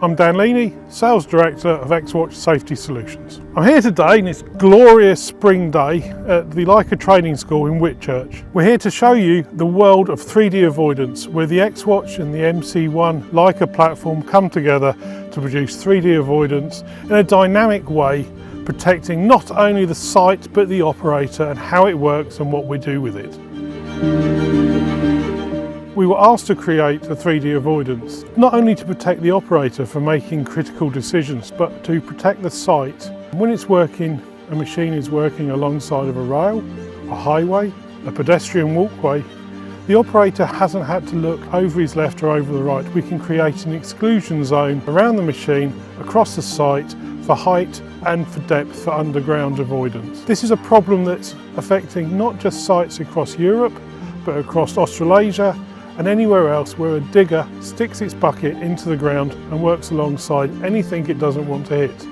I'm Dan Leaney, Sales Director of Xwatch Safety Solutions. I'm here today on this glorious spring day at the Leica Training School in Whitchurch. We're here to show you the world of 3D avoidance, where the Xwatch and the MC1 Leica platform come together to produce 3D avoidance in a dynamic way, protecting not only the site but the operator and how it works and what we do with it. We were asked to create a 3D avoidance, not only to protect the operator from making critical decisions, but to protect the site. When it's working, a machine is working alongside of a rail, a highway, a pedestrian walkway, the operator hasn't had to look over his left or over the right. We can create an exclusion zone around the machine, across the site, for height and for depth for underground avoidance. This is a problem that's affecting not just sites across Europe, but across Australasia, and anywhere else where a digger sticks its bucket into the ground and works alongside anything it doesn't want to hit.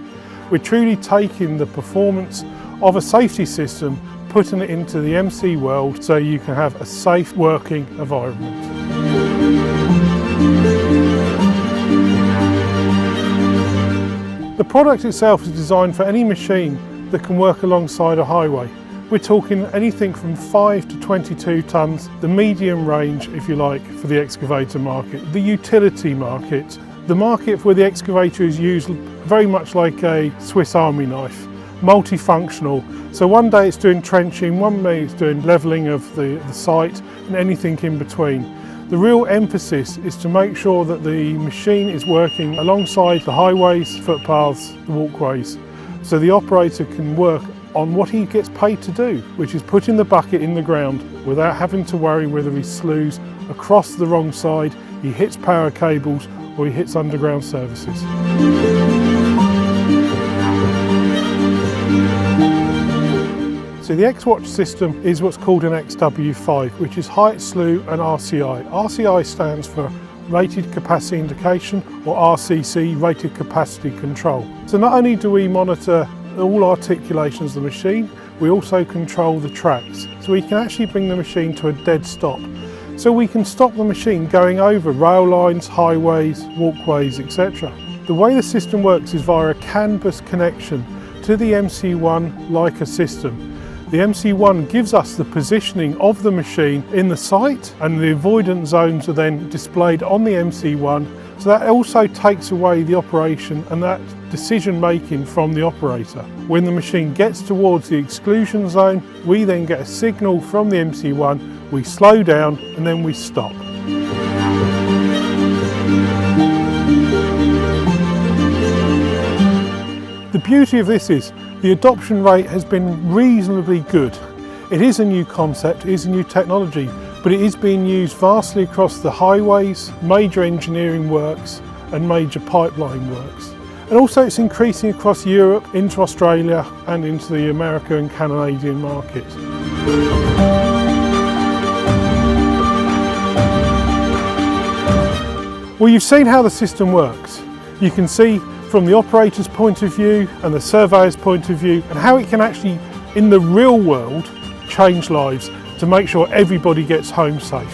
We're truly taking the performance of a safety system, putting it into the MC world so you can have a safe working environment. The product itself is designed for any machine that can work alongside a highway. We're talking anything from 5 to 22 tonnes, the medium range, if you like, for the excavator market, the utility market, the market where the excavator is used very much like a Swiss Army knife, multifunctional. So one day it's doing trenching, one day it's doing levelling of the site and anything in between. The real emphasis is to make sure that the machine is working alongside the highways, footpaths, the walkways, so the operator can work on what he gets paid to do, which is putting the bucket in the ground without having to worry whether he slews across the wrong side, he hits power cables, or he hits underground services. So the Xwatch system is what's called an XW5, which is height, slew and RCI. RCI stands for Rated Capacity Indication, or RCC, Rated Capacity Control. So not only do we monitor all articulations of the machine, we also control the tracks. So we can actually bring the machine to a dead stop. So we can stop the machine going over rail lines, highways, walkways, etc. The way the system works is via a CAN bus connection to the MC1 Leica system. The MC1 gives us the positioning of the machine in the site, and the avoidance zones are then displayed on the MC1. So that also takes away the operation and that decision making from the operator. When the machine gets towards the exclusion zone, we then get a signal from the MC1, we slow down and then we stop. The beauty of this is the adoption rate has been reasonably good. It is a new concept, it is a new technology, but it is being used vastly across the highways, major engineering works and major pipeline works. And also it's increasing across Europe, into Australia and into the American and Canadian market. Well, you've seen how the system works. You can see from the operator's point of view and the surveyor's point of view, and how it can actually, in the real world, change lives to make sure everybody gets home safe.